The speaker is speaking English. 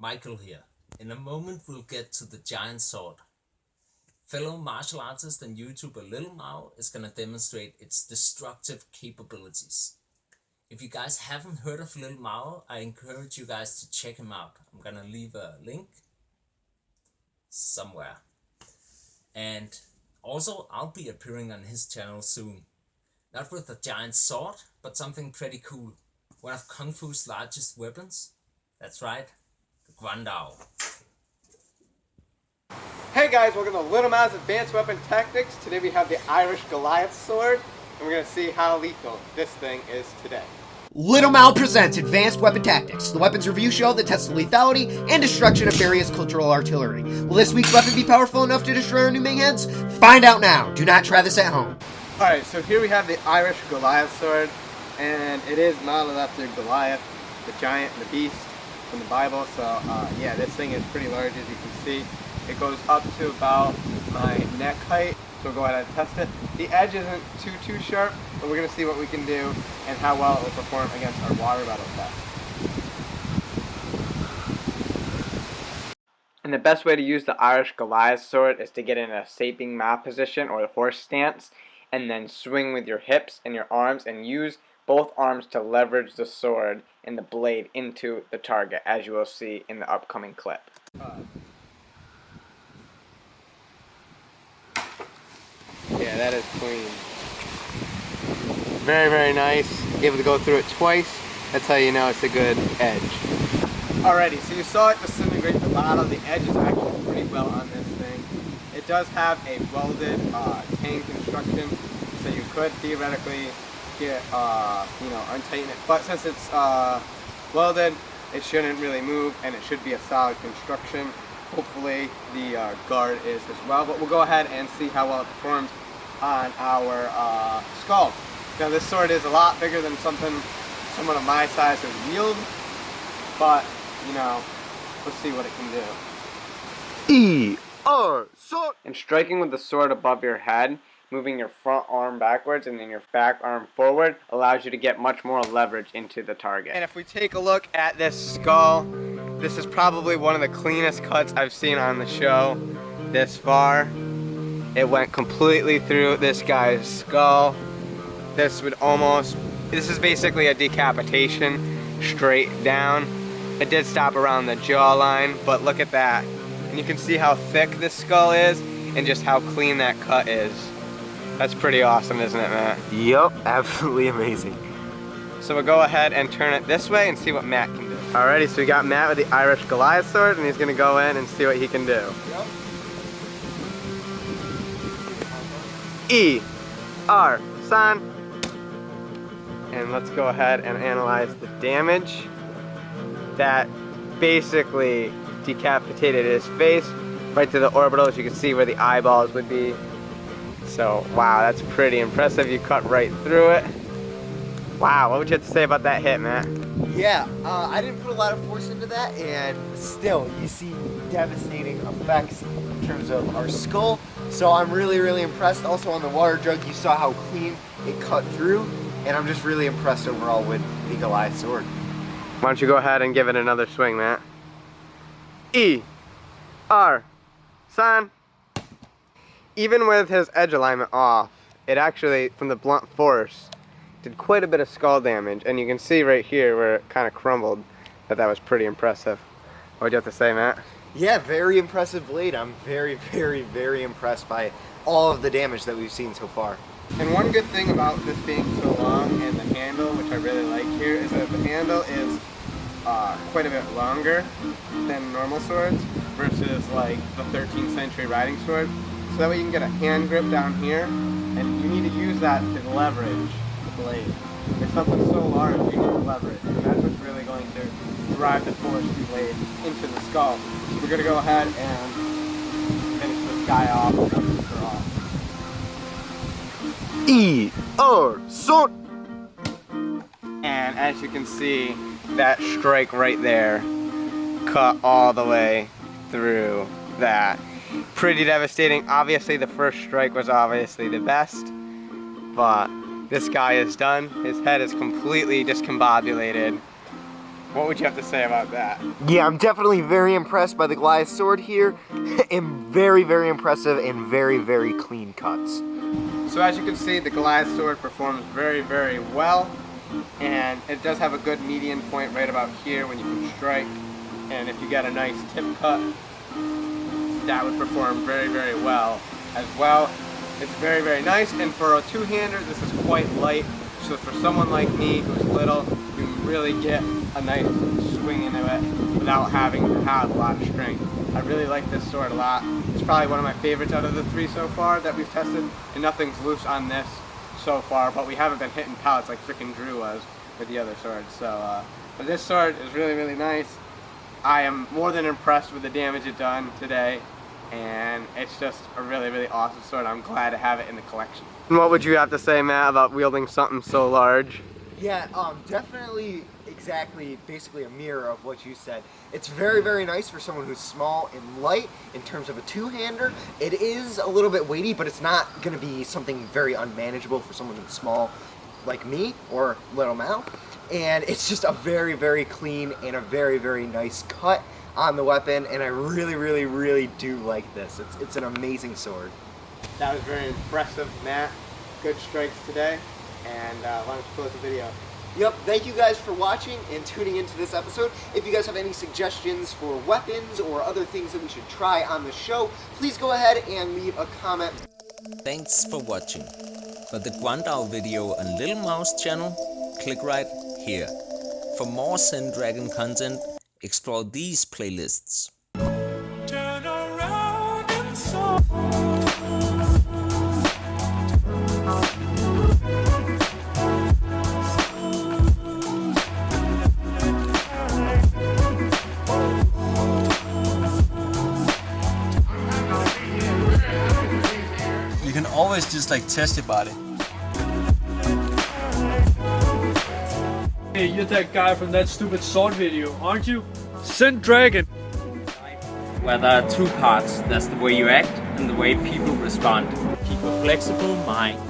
Michael here. In a moment we'll get to the giant sword. Fellow martial artist and YouTuber Lil Mao is gonna demonstrate its destructive capabilities. If you guys haven't heard of Lil Mao, I encourage you guys to check him out. I'm gonna leave a link somewhere. And also I'll be appearing on his channel soon. Not with a giant sword, but something pretty cool. One of Kung Fu's largest weapons. That's right, the Guandao. Hey guys, welcome to Lil Mao's Advanced Weapon Tactics. Today we have the Irish Goliath sword, and we're going to see how lethal this thing is today. Lil Mao presents Advanced Weapon Tactics, the weapons review show that tests the lethality and destruction of various cultural artillery. Will this week's weapon be powerful enough to destroy our new Ming heads? Find out now. Do not try this at home. Alright, so here we have the Irish Goliath sword, and it is modeled after Goliath, the giant, the beast from the Bible. So yeah, this thing is pretty large, as you can see. It goes up to about my neck height, so we'll go ahead and test it. The edge isn't too sharp, but we're going to see what we can do and how well it will perform against our water battle test. And the best way to use the Irish Goliath sword is to get in a saping Ma position or the horse stance, and then swing with your hips and your arms and use both arms to leverage the sword and the blade into the target, as you will see in the upcoming clip. Yeah, that is clean. Very nice. Able to go through it twice. That's how you know it's a good edge. Alrighty, so you saw it disintegrate the bottom. The edge is actually pretty well on this thing. It does have a welded chain construction, so you could theoretically get, untighten it. But since it's welded, it shouldn't really move, and it should be a solid construction. Hopefully the guard is as well, but we'll go ahead and see how well it performs on our skull. Now this sword is a lot bigger than someone of my size would wield, but let's see what it can do. Sword. And striking with the sword above your head, moving your front arm backwards and then your back arm forward allows you to get much more leverage into the target. And if we take a look at this skull, this is probably one of the cleanest cuts I've seen on the show this far. It went completely through this guy's skull. This is basically a decapitation straight down. It did stop around the jawline, but look at that. And you can see how thick this skull is and just how clean that cut is. That's pretty awesome, isn't it, Matt? Yup, absolutely amazing. So we'll go ahead and turn it this way and see what Matt can do. Alrighty, so we got Matt with the Irish Goliath sword, and he's going to go in and see what he can do. Yep. San. And let's go ahead and analyze the damage. That basically decapitated his face right to the orbitals. You can see where the eyeballs would be. So, wow, that's pretty impressive. You cut right through it. Wow, what would you have to say about that hit, Matt? Yeah, I didn't put a lot of force into that, and still, you see devastating effects in terms of our skull. So I'm really impressed. Also on the water jug, you saw how clean it cut through, and I'm just really impressed overall with the Goliath sword. Why don't you go ahead and give it another swing, Matt? San. Even with his edge alignment off, it actually, from the blunt force, did quite a bit of skull damage, and you can see right here where it kind of crumbled that was pretty impressive. What would you have to say, Matt? Yeah, very impressive blade. I'm very impressed by all of the damage that we've seen so far. And one good thing about this being so long and the handle, which I really like here, is that the handle is quite a bit longer than normal swords versus like the 13th century riding sword. So that way you can get a hand grip down here, and you need to use that to leverage the blade. If something's so large, you need to leverage, and that's what's really going to drive the force of the blade into the skull. So we're going to go ahead and finish this guy off and for sword. And as you can see, that strike right there cut all the way through that. Pretty devastating. Obviously the first strike was obviously the best, but this guy is done. His head is completely discombobulated. What would you have to say about that? Yeah, I'm definitely very impressed by the Goliath sword here, and very, very impressive and very, very clean cuts. So as you can see, the Goliath sword performs very, very well, and it does have a good median point right about here when you can strike, and if you get a nice tip cut, that would perform very, very well as well. It's very, very nice, and for a two-hander, this is quite light, so for someone like me who's little, you can really get a nice swing into it without having to have a lot of strength. I really like this sword a lot. It's probably one of my favorites out of the three so far that we've tested, and nothing's loose on this so far, but we haven't been hitting pellets like freaking Drew was with the other swords. So, but this sword is really, really nice. I am more than impressed with the damage it done today, and it's just a really, really awesome sword. I'm glad to have it in the collection. And what would you have to say, Matt, about wielding something so large? Yeah, definitely exactly, basically a mirror of what you said. It's very, very nice for someone who's small and light in terms of a two-hander. It is a little bit weighty, but it's not going to be something very unmanageable for someone who's small like me or Lil Mao. And it's just a very, very clean and a very, very nice cut on the weapon, and I really, really, really do like this. It's an amazing sword. That was very impressive, Matt. Good strikes today. And why don't you close the video? Yep, thank you guys for watching and tuning into this episode. If you guys have any suggestions for weapons or other things that we should try on the show, please go ahead and leave a comment. Thanks for watching. For the Guandao video on Lil Mao's channel, click right here. For more Zen-Dragon content, explore these playlists. Turn around and so you can always just like test your body. Hey, you're that guy from that stupid sword video, aren't you? Zen-Dragon. Where there are two parts. That's the way you act and the way people respond. Keep a flexible mind.